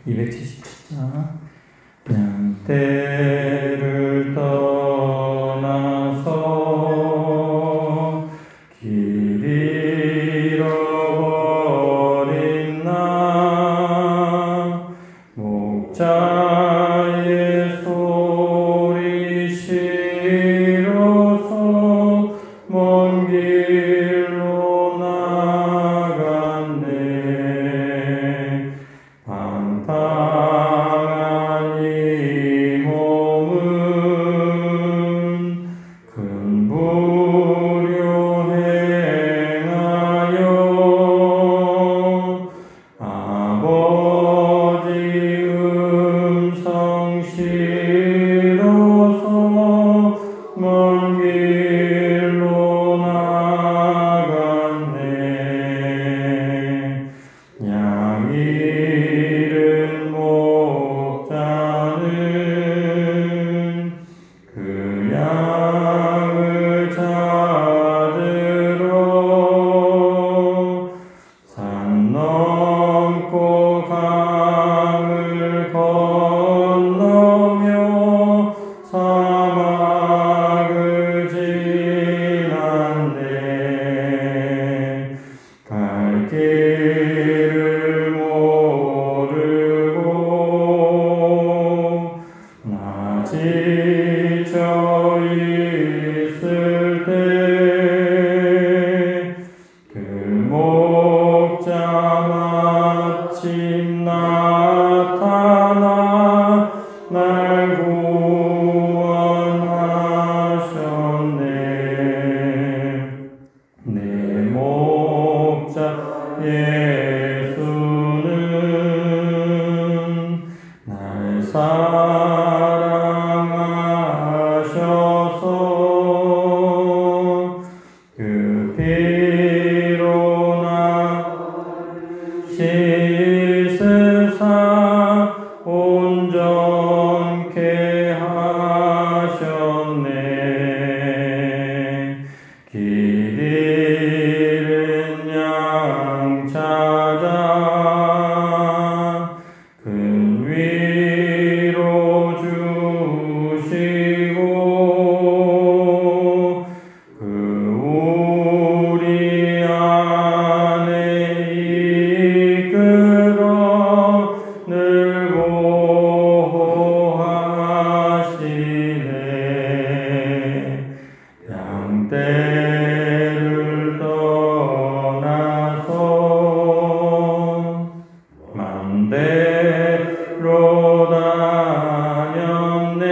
277장. 양떼를 떠나서 길 잃어버린 나 목자의 소리 싫어서 먼 길로 나갔네. 방탕한 이 몸은 큰 불효 행하여 아버지 음성 싫어서 먼 길로 나갔네. 양 잃은 목자는 그 양을 찾으러 산 넘고 강을 건너며 사막을 지났네. 갈 길을 모르고 나 지쳐 있을 때 그 목자 마침 나타나 날 구원하셨네. 내 목자 예수는 날 사랑하셔서 그 피로 나 씻으사 온전케 하셨네. 길 잃은 양 찾아 큰 위로 주시고 그 우리 안에 이끌어 늘 보호하시네. 양떼를 떠나서 맘대로 다녔네.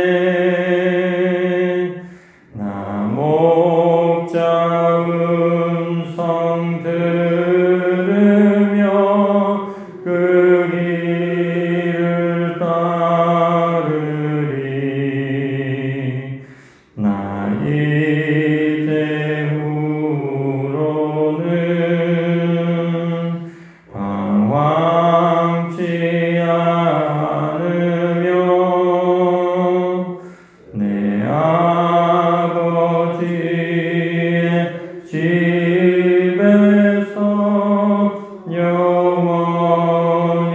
나 목자 음성 들으며 그 길을 따르리. 나 이제 후로는 방황치 않으며 내 아버지의 집에서 영원히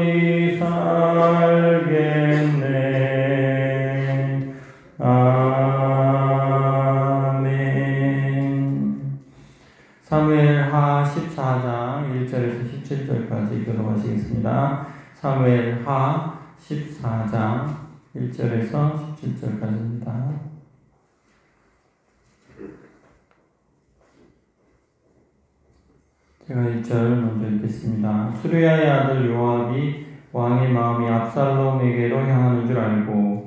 살겠네. 아멘. 사무엘하 14장 1절에서 17절까지 읽어보시겠습니다. 사무엘하 14장 1절에서 17절까지입니다. 제가 1절 먼저 읽겠습니다. 수르야의 아들 요압이 왕의 마음이 압살롬에게로 향하는 줄 알고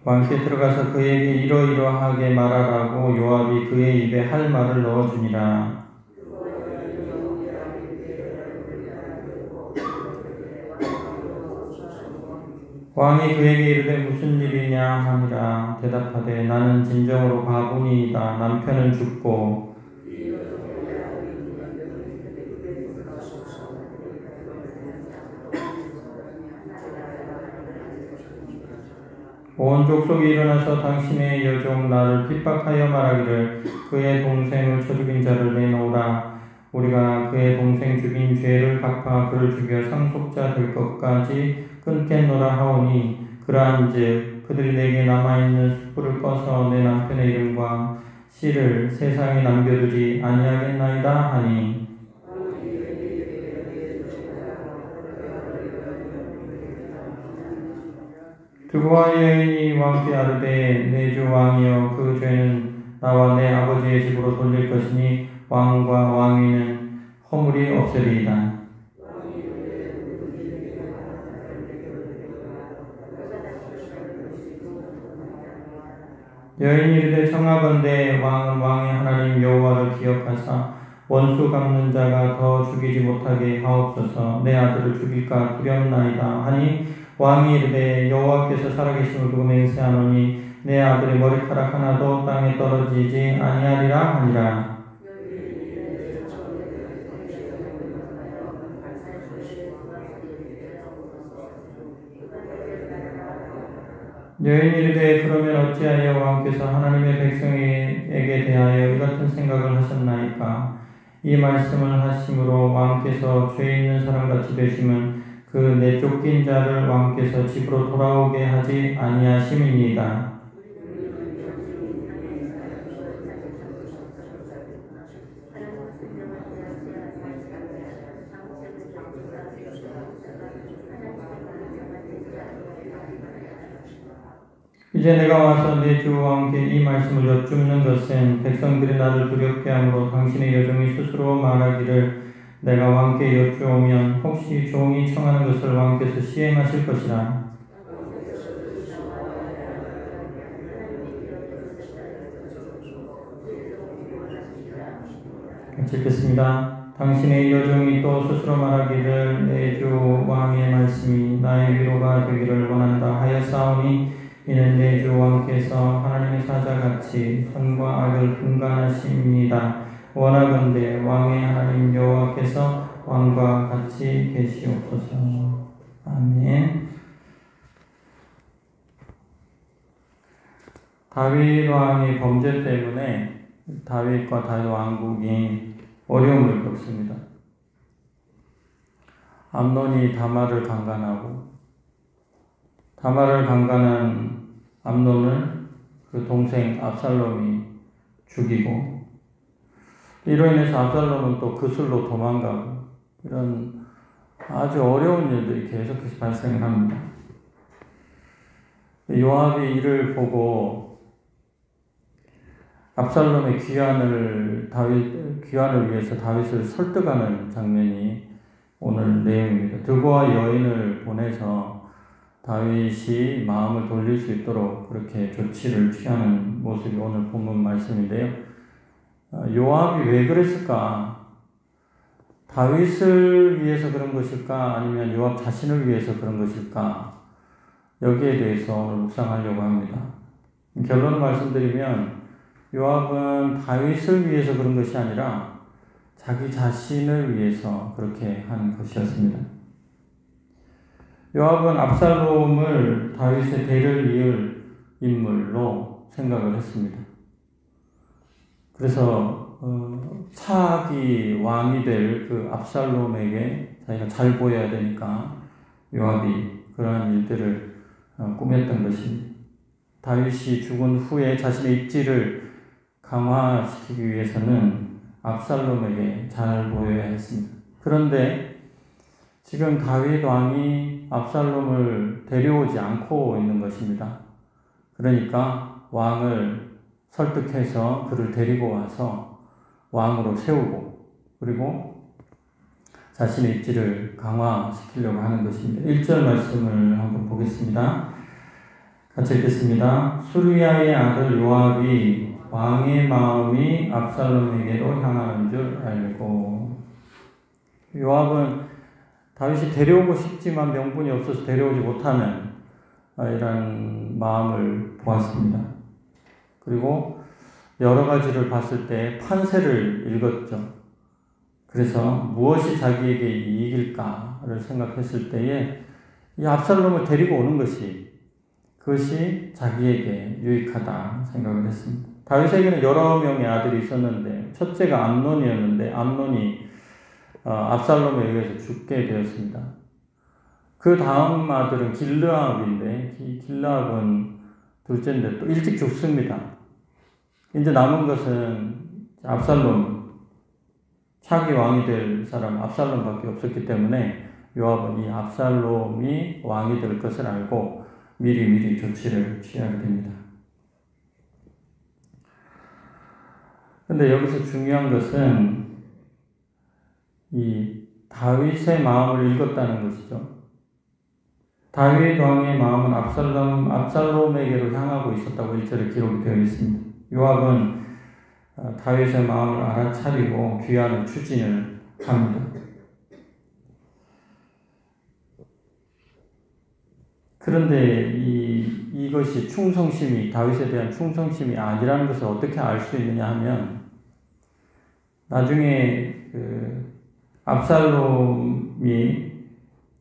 왕께 들어가서 그에게 이러이러하게 말하라고 요압이 그의 입에 할 말을 넣어주니라. 왕이 그에게 이르되 무슨 일이냐 하니라. 대답하되 나는 진정으로 가문이이다. 남편은 죽고 온 족속이 일어나서 당신의 여종 나를 핍박하여 말하기를 그의 동생을 쳐 죽인 자를 내놓으라. 우리가 그의 동생 죽인 죄를 갚아 그를 죽여 상속자 될 것까지 끊겠노라 하오니 그러한즉 그들이 내게 남아있는 숯불을 꺼서 내 남편의 이름과 씨를 세상에 남겨두지 아니하겠나이다 하니 두고와 여인이 왕께 아르되 내 주 왕이여 그 죄는 나와 내 아버지의 집으로 돌릴 것이니 왕과 왕위는 허물이 없으리이다. 여인이 이르되 청하건대 왕은 왕의 하나님 여호와를 기억하사 원수 갚는 자가 더 죽이지 못하게 하옵소서. 내 아들을 죽일까 두렵나이다 하니 왕이 이르되 여호와께서 살아계심을 두고 맹세하노니 내 아들의 머리카락 하나도 땅에 떨어지지 아니하리라 하니라. 여인이 이르되 그러면 어찌하여 왕께서 하나님의 백성에게 대하여 이 같은 생각을 하셨나이까? 이 말씀을 하심으로 왕께서 죄 있는 사람같이 되심은 그 내쫓긴 자를 왕께서 집으로 돌아오게 하지 아니하심이니이다. 이제 내가 와서 내 주 왕께 이 말씀을 여쭙는 것은 백성들이 나를 두렵게 함으로 당신의 여종이 스스로 말하기를 내가 왕께 여쭈오면 혹시 종이 청하는 것을 왕께서 시행하실 것이라. 같이 읽겠습니다. 당신의 여종이 또 스스로 말하기를 내 주 왕의 말씀이 나의 위로가 되기를 원한다 하였사오니 이는 내 주 왕께서 하나님의 사자같이 선과 악을 분간하십니다. 원하건대 왕의 하나님 여호와께서 왕과 같이 계시옵소서. 아멘. 다윗 왕의 범죄 때문에 다윗과 다윗 왕국이 어려움을 겪습니다. 암논이 다말을 강간하고 다말을 강간한 암논을 그 동생 압살롬이 죽이고 이로 인해서 압살롬은 또 그술로 도망가고 이런 아주 어려운 일들이 계속해서 발생합니다. 요압이 이를 보고 압살롬의 귀환을 위해서 다윗을 설득하는 장면이 오늘 내용입니다. 드고와 여인을 보내서 다윗이 마음을 돌릴 수 있도록 그렇게 조치를 취하는 모습이 오늘 본문 말씀인데요. 요압이 왜 그랬을까? 다윗을 위해서 그런 것일까? 아니면 요압 자신을 위해서 그런 것일까? 여기에 대해서 오늘 묵상하려고 합니다. 결론을 말씀드리면 요압은 다윗을 위해서 그런 것이 아니라 자기 자신을 위해서 그렇게 한 것이었습니다. 요압은 압살롬을 다윗의 대를 이을 인물로 생각을 했습니다. 그래서 차기 왕이 될 그 압살롬에게 자기가 잘 보여야 되니까 요압이 그러한 일들을 꾸몄던 것입니다. 다윗이 죽은 후에 자신의 입지를 강화시키기 위해서는 압살롬에게 잘 보여야 했습니다. 그런데 지금 다윗 왕이 압살롬을 데려오지 않고 있는 것입니다. 그러니까 왕을 설득해서 그를 데리고 와서 왕으로 세우고 그리고 자신의 입지를 강화시키려고 하는 것입니다. 1절 말씀을 한번 보겠습니다. 같이 읽겠습니다. 수르야의 아들 요압이 왕의 마음이 압살롬에게로 향하는 줄 알고 요압은 다윗이 데려오고 싶지만 명분이 없어서 데려오지 못하는 이런 마음을 보았습니다. 그리고 여러 가지를 봤을 때 판세를 읽었죠. 그래서 무엇이 자기에게 이익일까를 생각했을 때에 이 압살롬을 데리고 오는 것이 그것이 자기에게 유익하다 생각을 했습니다. 다윗에게는 여러 명의 아들이 있었는데 첫째가 암논이었는데 암논이 압살롬에 의해서 죽게 되었습니다. 그 다음 아들은 길르압인데 길르압은 둘째인데 또 일찍 죽습니다. 이제 남은 것은 압살롬, 차기 왕이 될 사람 압살롬밖에 없었기 때문에 요압은 이 압살롬이 왕이 될 것을 알고 미리 조치를 취하게 됩니다. 그런데 여기서 중요한 것은 이 다윗의 마음을 읽었다는 것이죠. 다윗 왕의 마음은 압살롬에게로 향하고 있었다고 1절에 기록이 되어 있습니다. 요압은 다윗의 마음을 알아차리고 귀환을 추진을 합니다. 그런데 이것이 다윗에 대한 충성심이 아니라는 것을 어떻게 알 수 있느냐 하면, 나중에 압살롬이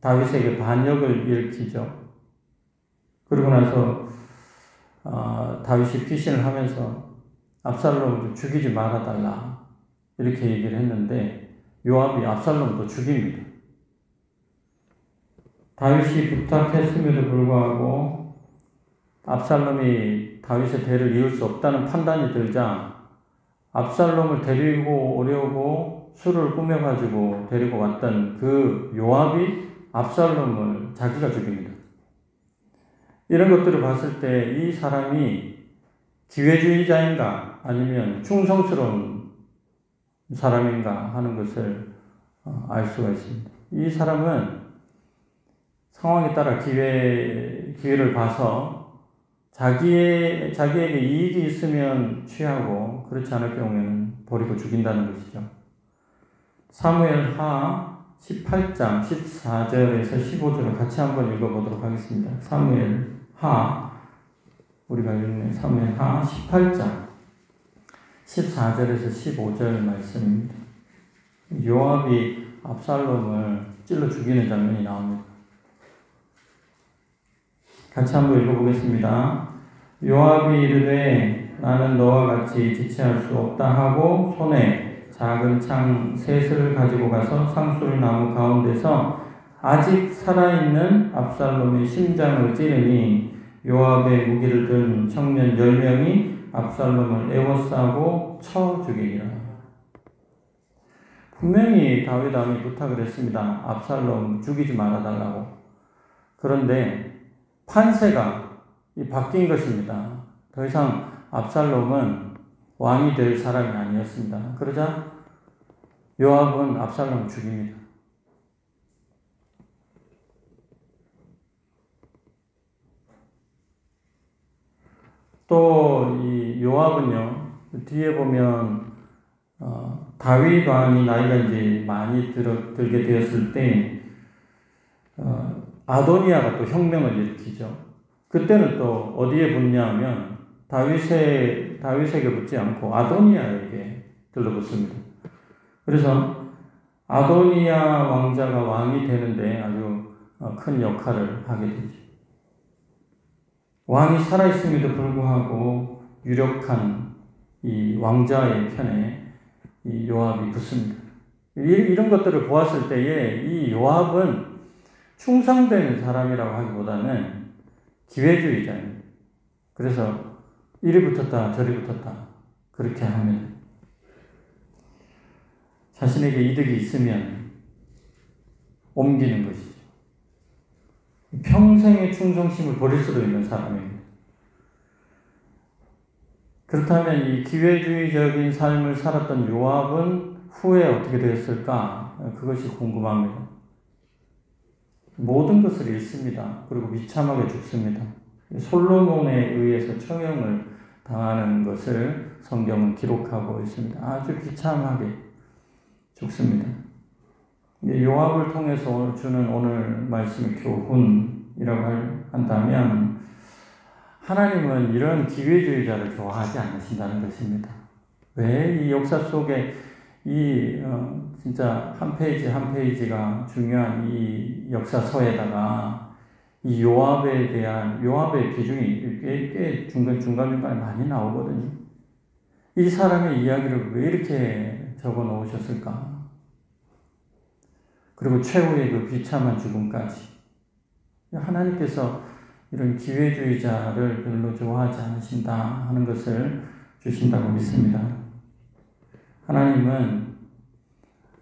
다윗에게 반역을 일으키죠. 그러고 나서 다윗이 피신을 하면서 압살롬을 죽이지 말아달라 이렇게 얘기를 했는데 요압이 압살롬도 죽입니다. 다윗이 부탁했음에도 불구하고 압살롬이 다윗의 대를 이을 수 없다는 판단이 들자 압살롬을 데리고 오려고 수를 꾸며가지고 데리고 왔던 그 요압이 압살롬을 자기가 죽입니다. 이런 것들을 봤을 때 이 사람이 기회주의자인가 아니면 충성스러운 사람인가 하는 것을 알 수가 있습니다. 이 사람은 상황에 따라 기회를 봐서 자기에게 이익이 있으면 취하고 그렇지 않을 경우에는 버리고 죽인다는 것이죠. 사무엘하 18장 14절에서 15절을 같이 한번 읽어보도록 하겠습니다. 우리가 읽는 사무엘하 18장 14절에서 15절 말씀입니다. 요압이 압살롬을 찔러 죽이는 장면이 나옵니다. 같이 한번 읽어보겠습니다. 요압이 이르되 나는 너와 같이 지체할 수 없다 하고 손에 작은 창 셋을 가지고 가서 상술 나무 가운데서 아직 살아있는 압살롬의 심장을 찌르니 요압의 무기를 든 청년 10명이 압살롬을 에워싸고 쳐 죽이니라. 분명히 다윗 왕이 부탁을 했습니다. 압살롬 죽이지 말아달라고. 그런데 판세가 바뀐 것입니다. 더 이상 압살롬은 왕이 될 사람이 아니었습니다. 그러자 요압은 압살롬을 죽입니다. 또 이 요압은요, 뒤에 보면 다윗 왕이 나이가 이제 많이 들게 되었을 때 아도니아가 또 혁명을 일으키죠. 그때는 또 어디에 붙냐 하면 다윗에게 붙지 않고 아도니아에게 들러붙습니다. 그래서 아도니아 왕자가 왕이 되는데 아주 큰 역할을 하게 되죠. 왕이 살아있음에도 불구하고 유력한 이 왕자의 편에 이 요압이 붙습니다. 이런 것들을 보았을 때에 이 요압은 충성된 사람이라고 하기보다는 기회주의자입니다. 그래서 이리 붙었다 저리 붙었다 그렇게 합니다. 자신에게 이득이 있으면 옮기는 것이죠. 평생의 충성심을 버릴 수도 있는 사람입니다. 그렇다면 이 기회주의적인 삶을 살았던 요압은 후에 어떻게 되었을까? 그것이 궁금합니다. 모든 것을 잃습니다. 그리고 비참하게 죽습니다. 솔로몬에 의해서 처형을 당하는 것을 성경은 기록하고 있습니다. 아주 비참하게 죽습니다. 요압을 통해서 주는 오늘 말씀의 교훈이라고 한다면 하나님은 이런 기회주의자를 좋아하지 않으신다는 것입니다. 왜 이 역사 속에 진짜 한 페이지 한 페이지가 중요한 이 역사서에다가 이 요압에 대한 요압의 비중이 꽤 중간중간에 많이 나오거든요. 이 사람의 이야기를 왜 이렇게 적어 놓으셨을까? 그리고 최후의 그 비참한 죽음까지. 하나님께서 이런 기회주의자를 별로 좋아하지 않으신다 하는 것을 주신다고 믿습니다. 하나님은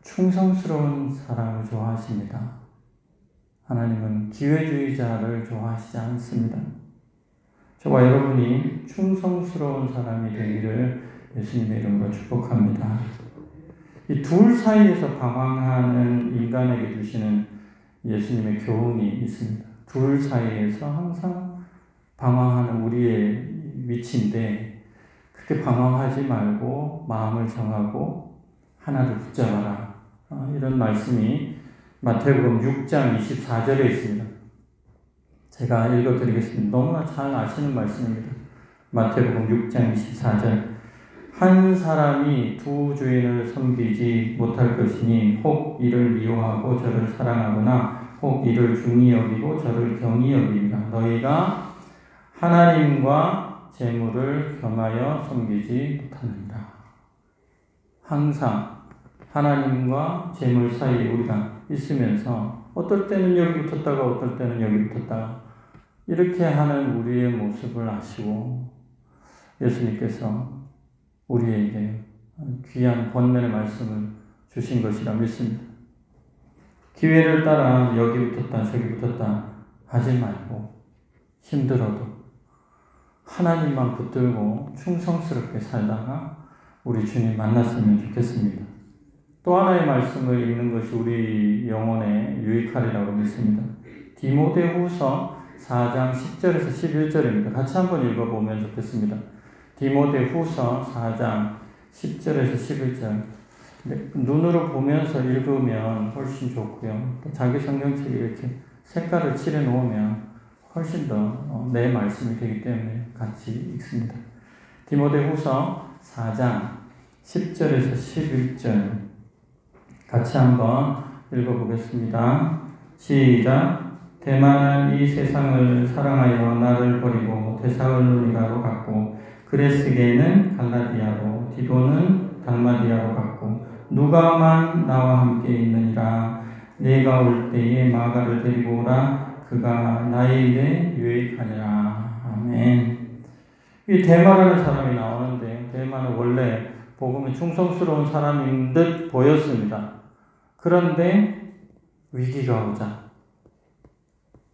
충성스러운 사람을 좋아하십니다. 하나님은 기회주의자를 좋아하시지 않습니다. 저와 여러분이 충성스러운 사람이 되기를 예수님의 이름으로 축복합니다. 이 둘 사이에서 방황하는 인간에게 주시는 예수님의 교훈이 있습니다. 둘 사이에서 항상 방황하는 우리의 위치인데 그렇게 방황하지 말고 마음을 정하고 하나를 붙잡아라. 이런 말씀이 마태복음 6장 24절에 있습니다. 제가 읽어드리겠습니다. 너무나 잘 아시는 말씀입니다. 마태복음 6장 24절. 한 사람이 두 주인을 섬기지 못할 것이니 혹 이를 미워하고 저를 사랑하거나 혹 이를 중히 여기고 저를 경히 여기리라. 너희가 하나님과 재물을 겸하여 섬기지 못하느니라. 항상 하나님과 재물 사이에 우리가 있으면서 어떨 때는 여기 붙었다가 어떨 때는 여기 붙었다가 이렇게 하는 우리의 모습을 아시고 예수님께서 우리에게 귀한 권면의 말씀을 주신 것이라 믿습니다. 기회를 따라 여기 붙었다 저기 붙었다 하지 말고 힘들어도 하나님만 붙들고 충성스럽게 살다가 우리 주님 만났으면 좋겠습니다. 또 하나의 말씀을 읽는 것이 우리 영혼에 유익하리라고 믿습니다. 디모데후서 4장 10절에서 11절입니다. 같이 한번 읽어보면 좋겠습니다. 디모데후서 4장 10절에서 11절. 눈으로 보면서 읽으면 훨씬 좋고요. 또 자기 성경책에 이렇게 색깔을 칠해 놓으면 훨씬 더 내 말씀이 되기 때문에 같이 읽습니다. 디모데후서 4장 10절에서 11절 같이 한번 읽어보겠습니다. 시작. 대만은 이 세상을 사랑하여 나를 버리고 데살로니가로 갔고 그레스게는 갈라디아로 디도는 달마디아로 갔고 누가만 나와 함께 있느니라. 내가 올 때에 마가를 데리고 오라. 그가 나에게 유익하니라. 아멘. 이 대마라는 사람이 나오는데 대마는 원래 복음에 충성스러운 사람인 듯 보였습니다. 그런데 위기가 오자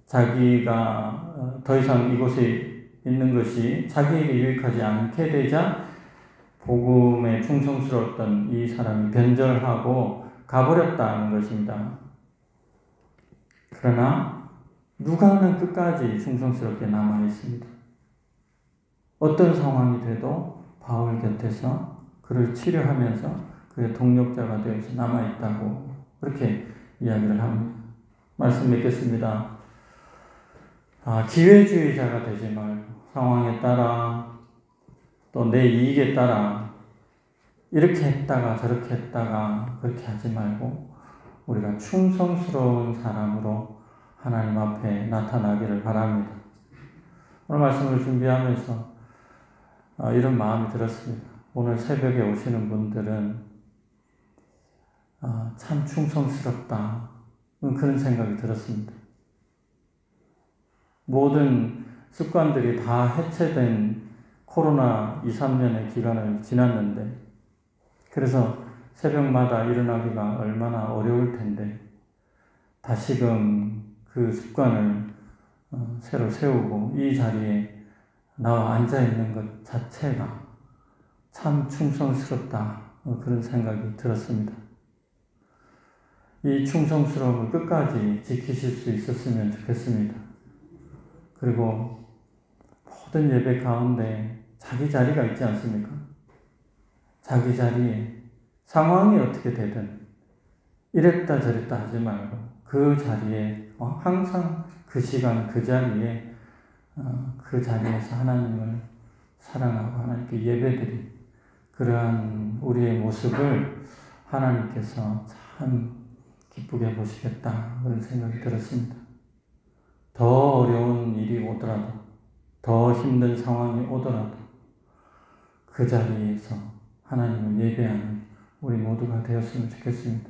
자기가 더 이상 이곳에 있는 것이 자기에게 유익하지 않게 되자 복음에 충성스러웠던 이 사람이 변절하고 가버렸다는 것입니다. 그러나 누가는 끝까지 충성스럽게 남아있습니다. 어떤 상황이 돼도 바울 곁에서 그를 치료하면서 그의 동력자가 되어서 남아있다고 그렇게 이야기를 합니다. 말씀 맺겠습니다. 기회주의자가 되지 말고 상황에 따라 또 내 이익에 따라 이렇게 했다가 저렇게 했다가 그렇게 하지 말고 우리가 충성스러운 사람으로 하나님 앞에 나타나기를 바랍니다. 오늘 말씀을 준비하면서 이런 마음이 들었습니다. 오늘 새벽에 오시는 분들은 참 충성스럽다 그런 생각이 들었습니다. 모든 습관들이 다 해체된 코로나 2, 3년의 기간을 지났는데 그래서 새벽마다 일어나기가 얼마나 어려울 텐데 다시금 그 습관을 새로 세우고 이 자리에 나와 앉아있는 것 자체가 참 충성스럽다 그런 생각이 들었습니다. 이 충성스러움을 끝까지 지키실 수 있었으면 좋겠습니다. 그리고 모든 예배 가운데 자기 자리가 있지 않습니까? 자기 자리에 상황이 어떻게 되든 이랬다 저랬다 하지 말고 그 자리에 항상 그 시간 그 자리에 그 자리에서 하나님을 사랑하고 하나님께 예배드린 그러한 우리의 모습을 하나님께서 참 기쁘게 보시겠다 그런 생각이 들었습니다. 더 일이 오더라도, 더 힘든 상황이 오더라도 그 자리에서 하나님을 예배하는 우리 모두가 되었으면 좋겠습니다.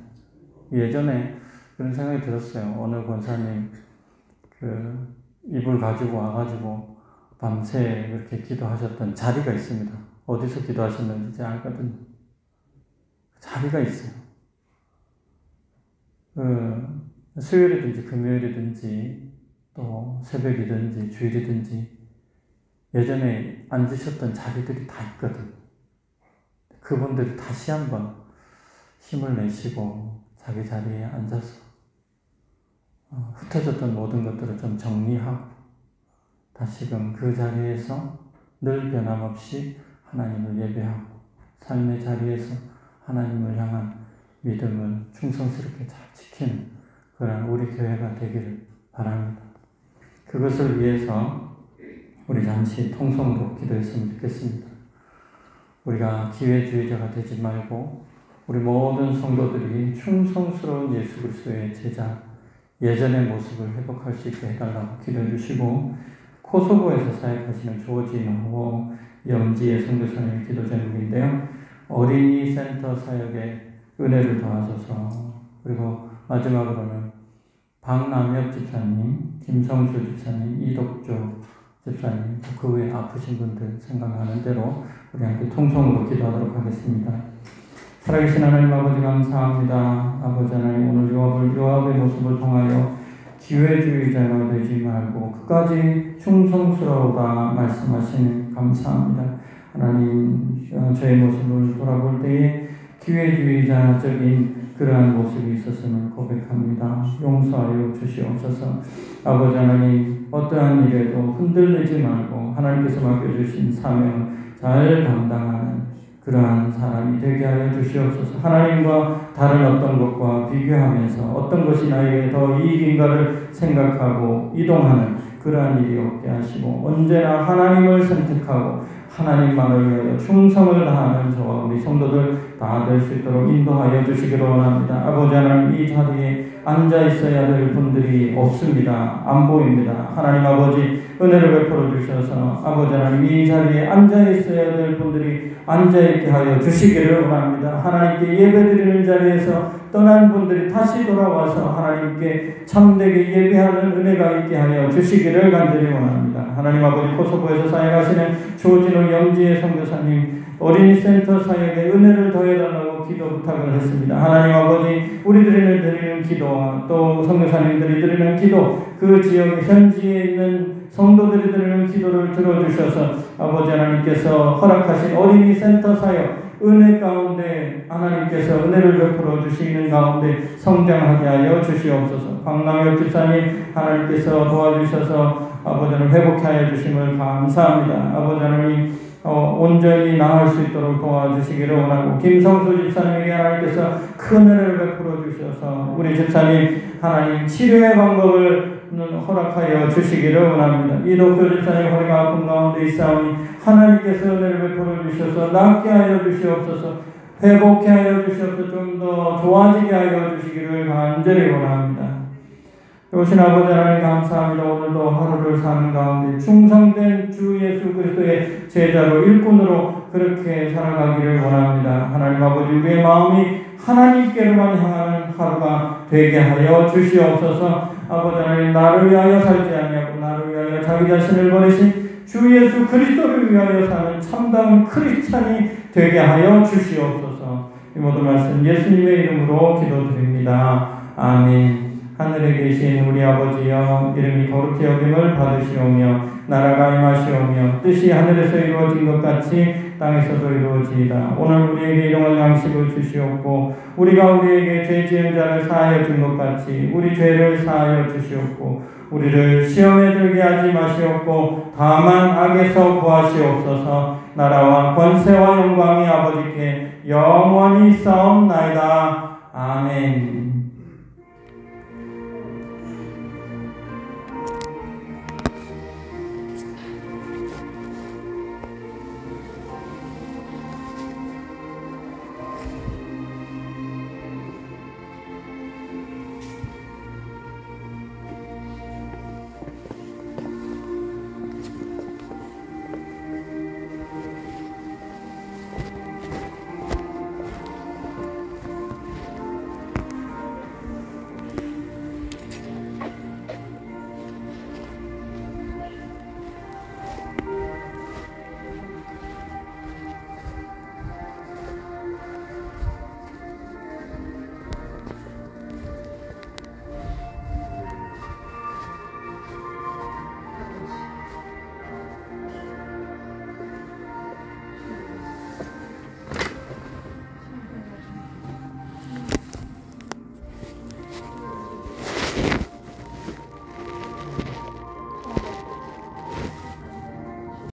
예전에 그런 생각이 들었어요. 어느 권사님 이불 가지고 와가지고 밤새 그렇게 기도하셨던 자리가 있습니다. 어디서 기도하셨는지 이제 알거든요. 자리가 있어요. 수요일이든지 금요일이든지 또 새벽이든지 주일이든지 예전에 앉으셨던 자리들이 다 있거든. 그분들이 다시 한번 힘을 내시고 자기 자리에 앉아서 흩어졌던 모든 것들을 좀 정리하고 다시금 그 자리에서 늘 변함없이 하나님을 예배하고 삶의 자리에서 하나님을 향한 믿음을 충성스럽게 잘 지키는 그런 우리 교회가 되기를 바랍니다. 그것을 위해서 우리 잠시 통성으로 기도했으면 좋겠습니다. 우리가 기회주의자가 되지 말고 우리 모든 성도들이 충성스러운 예수 그리스도의 제자, 예전의 모습을 회복할 수 있게 해달라고 기도해 주시고, 코소보에서 사역하시는 조진호 영지의 선교사님의 기도 제목인데요. 어린이 센터 사역에 은혜를 더하소서. 그리고 마지막으로는 박남엽 집사님, 김성수 집사님, 이덕조 집사님, 그 외에 아프신 분들 생각나는 대로 우리 함께 통성으로 기도하도록 하겠습니다. 살아계신 하나님 아버지 감사합니다. 아버지 하나님, 오늘 요압의 모습을 통하여 기회주의자가 되지 말고 끝까지 충성스러우다 말씀하시니 감사합니다. 하나님, 저의 모습을 돌아볼 때에 기회주의자적인 그러한 모습이 있었음을 고백합니다. 용서하여 주시옵소서. 아버지 하나님, 어떠한 일에도 흔들리지 말고 하나님께서 맡겨주신 사명을 잘 감당하는 그러한 사람이 되게 하여 주시옵소서. 하나님과 다른 어떤 것과 비교하면서 어떤 것이 나에게 더 이익인가를 생각하고 이동하는 그러한 일이 없게 하시고, 언제나 하나님을 선택하고 하나님만을 위하여 충성을 다하는 저와 우리 성도들 다 될 수 있도록 인도하여 주시기를 원합니다. 아버지 하나님, 이 자리에 앉아 있어야 될 분들이 없습니다. 안 보입니다. 하나님 아버지, 은혜를 베풀어 주셔서 아버지 하나님, 이 자리에 앉아 있어야 될 분들이 앉아 있게 하여 주시기를 원합니다. 하나님께 예배드리는 자리에서 떠난 분들이 다시 돌아와서 하나님께 참되게 예배하는 은혜가 있게 하여 주시기를 간절히 원합니다. 하나님 아버지, 코소보에서 사역하시는 조진호 영지의 선교사님 어린이 센터 사역에 은혜를 더해달라고 기도 부탁을 했습니다. 하나님 아버지, 우리들이 드리는 기도와 또 선교사님들이 드리는 기도, 그 지역 현지에 있는 성도들이 드리는 기도를 들어주셔서 아버지 하나님께서 허락하신 어린이 센터 사역 은혜 가운데 하나님께서 은혜를 베풀어 주시는 가운데 성장하게 하여 주시옵소서. 박남엽 집사님 하나님께서 도와주셔서 아버지 하나님 회복해 하여 주심을 감사합니다. 아버지 하나님 온전히 나을 수 있도록 도와주시기를 원하고, 김성수 집사님에게 하나님께서 큰 은혜를 베풀어 주셔서 우리 집사님 하나님 치료의 방법을 허락하여 주시기를 원합니다. 이덕조 집사님 허리가 아픈 가운데 있사오니 하나님께서 은혜를 베풀어 주셔서 낫게 하여 주시옵소서. 회복해 하여 주시옵소서. 좀 더 좋아지게 하여 주시기를 간절히 원합니다. 오신 아버지 하나님 감사합니다. 오늘도 하루를 사는 가운데 충성된 주 예수 그리스도의 제자로 일꾼으로 그렇게 살아가기를 원합니다. 하나님 아버지, 우리의 마음이 하나님께로만 향하는 하루가 되게 하여 주시옵소서. 아버지 하나님, 나를 위하여 살지 아니하고 나를 위하여 자기 자신을 버리신 주 예수 그리스도를 위하여 사는 참다운 크리스찬이 되게 하여 주시옵소서. 이 모든 말씀 예수님의 이름으로 기도드립니다. 아멘. 하늘에 계신 우리 아버지여, 이름이 거룩히 여김을 받으시오며 나라가 임하시오며 뜻이 하늘에서 이루어진 것 같이 땅에서도 이루어지이다. 오늘 우리에게 일용할 양식을 주시옵고 우리가 우리에게 죄 지은 자를 사하여 준 것 같이 우리 죄를 사하여 주시옵고 우리를 시험에 들게 하지 마시옵고 다만 악에서 구하시옵소서. 나라와 권세와 영광이 아버지께 영원히 있사옵나이다. 아멘.